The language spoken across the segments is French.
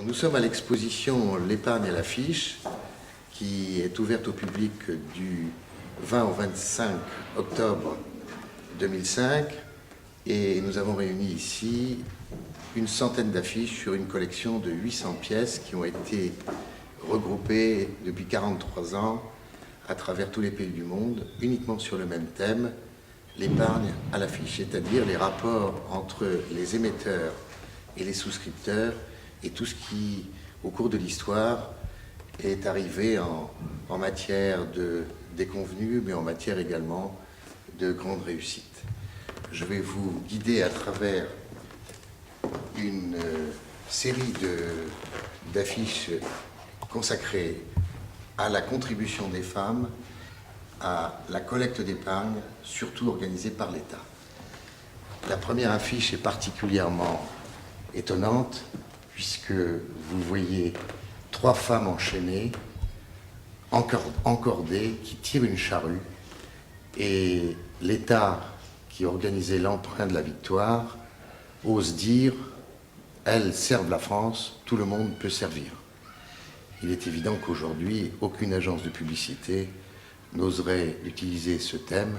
Nous sommes à l'exposition L'épargne à l'affiche, qui est ouverte au public du 20 au 25 octobre 2005. Et nous avons réuni ici une centaine d'affiches sur une collection de 800 pièces qui ont été regroupées depuis 43 ans à travers tous les pays du monde, uniquement sur le même thème, l'épargne à l'affiche, c'est-à-dire les rapports entre les émetteurs et les souscripteurs et tout ce qui, au cours de l'histoire, est arrivé en matière de déconvenus, mais en matière également de grande réussite. Je vais vous guider à travers une série d'affiches consacrées à la contribution des femmes, à la collecte d'épargne, surtout organisée par l'État. La première affiche est particulièrement étonnante, puisque vous voyez 3 femmes enchaînées, encordées, qui tirent une charrue, et l'État qui organisait l'emprunt de la victoire ose dire « elles servent la France, tout le monde peut servir ». Il est évident qu'aujourd'hui, aucune agence de publicité n'oserait utiliser ce thème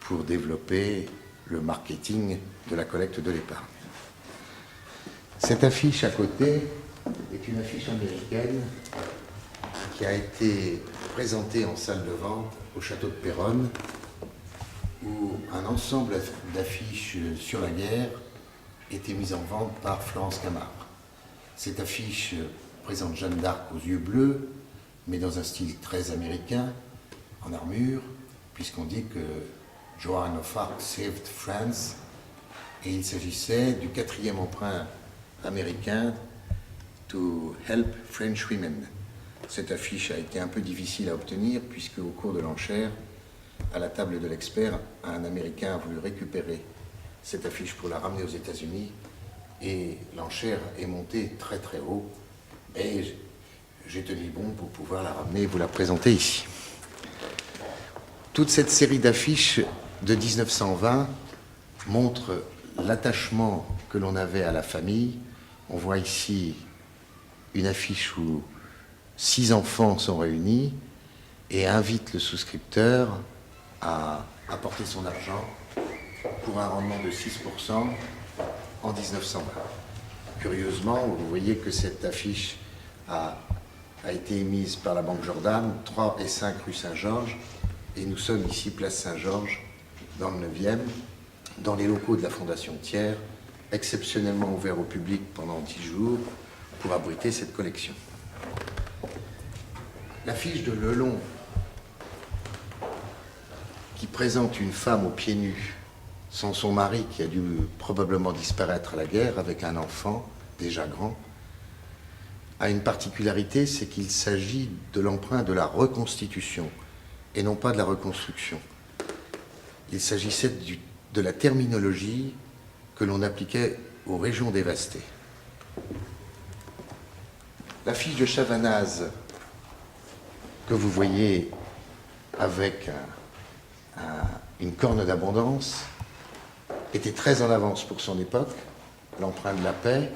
pour développer le marketing de la collecte de l'épargne. Cette affiche à côté est une affiche américaine qui a été présentée en salle de vente au château de Péronne, où un ensemble d'affiches sur la guerre était mis en vente par Florence Camard. Cette affiche présente Jeanne d'Arc aux yeux bleus, mais dans un style très américain, en armure, puisqu'on dit que Joan of Arc saved France, et il s'agissait du 4e emprunt américain to help French women. Cette affiche a été un peu difficile à obtenir, puisque au cours de l'enchère, à la table de l'expert, un Américain a voulu récupérer cette affiche pour la ramener aux États-Unis, et l'enchère est montée très très haut, et j'ai tenu bon pour pouvoir la ramener et vous la présenter ici. Toute cette série d'affiches de 1920 montre l'attachement que l'on avait à la famille. On voit ici une affiche où 6 enfants sont réunis et invite le souscripteur à apporter son argent pour un rendement de 6% en 1920. Curieusement, vous voyez que cette affiche a été émise par la Banque Jordan, 3 et 5 rue Saint-Georges, et nous sommes ici, place Saint-Georges, dans le 9e, dans les locaux de la Fondation Thiers, exceptionnellement ouverts au public pendant 10 jours pour abriter cette collection. L'affiche de Lelon, qui présente une femme aux pieds nus, sans son mari qui a dû probablement disparaître à la guerre, avec un enfant déjà grand, a une particularité, c'est qu'il s'agit de l'emprunt de la reconstitution et non pas de la reconstruction. Il s'agissait de la terminologie que l'on appliquait aux régions dévastées. L'affiche de Chavanaz que vous voyez avec une corne d'abondance était très en avance pour son époque. L'emprunt de la paix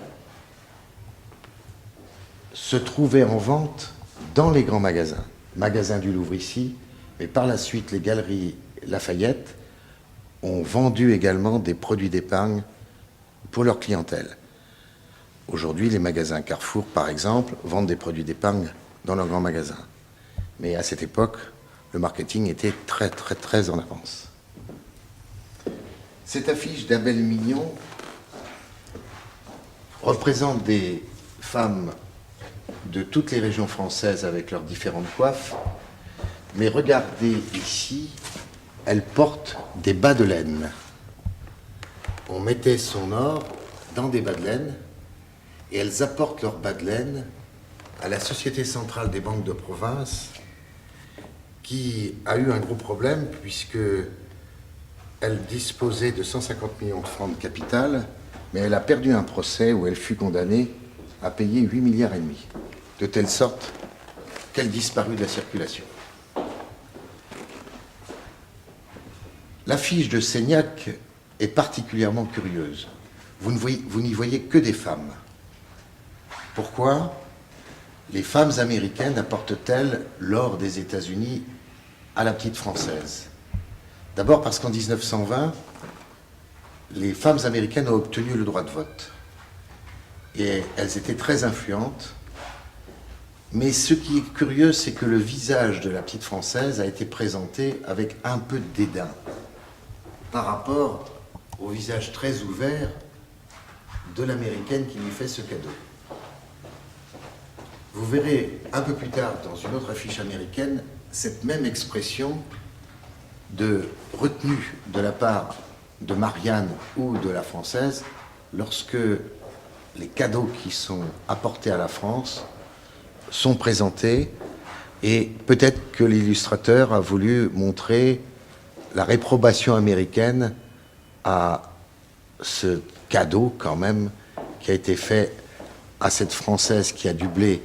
se trouvait en vente dans les grands magasins. Magasin du Louvre ici, mais par la suite les galeries Lafayette ont vendu également des produits d'épargne pour leur clientèle. Aujourd'hui, les magasins Carrefour, par exemple, vendent des produits d'épargne dans leurs grands magasins. Mais à cette époque, le marketing était très, très, très en avance. Cette affiche d'Abel Mignon représente des femmes de toutes les régions françaises avec leurs différentes coiffes. Mais regardez ici, elles portent des bas de laine. On mettait son or dans des bas de laine et elles apportent leurs bas de laine à la Société centrale des banques de province, qui a eu un gros problème puisque elle disposait de 150 millions de francs de capital, mais elle a perdu un procès où elle fut condamnée à payer 8,5 milliards, de telle sorte qu'elle disparut de la circulation. L'affiche de Seignac est particulièrement curieuse. Vous n'y voyez que des femmes. Pourquoi les femmes américaines apportent-elles l'or des États-Unis à la petite française? D'abord parce qu'en 1920, les femmes américaines ont obtenu le droit de vote. Et elles étaient très influentes. Mais ce qui est curieux, c'est que le visage de la petite française a été présenté avec un peu de dédain par rapport au visage très ouvert de l'américaine qui lui fait ce cadeau. Vous verrez un peu plus tard dans une autre affiche américaine cette même expression de retenue de la part de Marianne ou de la française lorsque les cadeaux qui sont apportés à la France sont présentés, et peut-être que l'illustrateur a voulu montrer la réprobation américaine à ce cadeau quand même qui a été fait à cette Française qui a du blé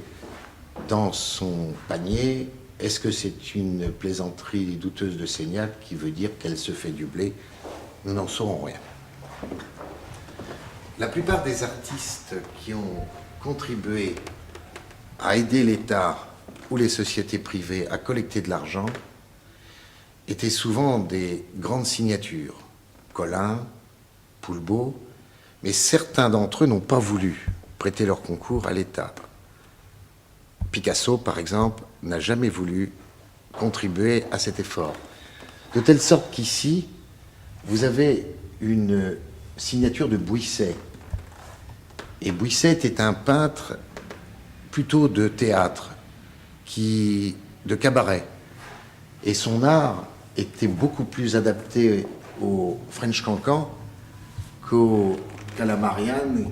dans son panier. Est-ce que c'est une plaisanterie douteuse de Seignac qui veut dire qu'elle se fait du blé? Nous n'en saurons rien. La plupart des artistes qui ont contribué à aider l'État ou les sociétés privées à collecter de l'argent étaient souvent des grandes signatures. Collin, Poulbeau, mais certains d'entre eux n'ont pas voulu prêter leur concours à l'État. Picasso, par exemple, n'a jamais voulu contribuer à cet effort. De telle sorte qu'ici, vous avez une signature de Bouisset. Et Bouisset était un peintre plutôt de théâtre, de cabaret. Et son art était beaucoup plus adapté au French Cancan qu'à la Marianne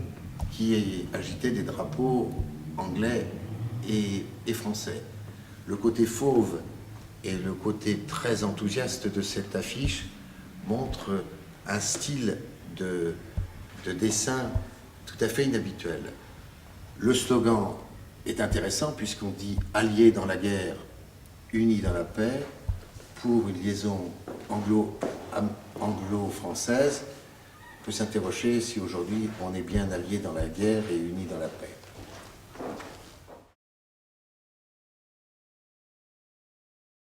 qui agitait des drapeaux anglais et français. Le côté fauve et le côté très enthousiaste de cette affiche montrent un style de dessin tout à fait inhabituel. Le slogan est intéressant puisqu'on dit « alliés dans la guerre, unis dans la paix » pour une liaison anglo-française. On peut s'interroger si aujourd'hui on est bien alliés dans la guerre et unis dans la paix.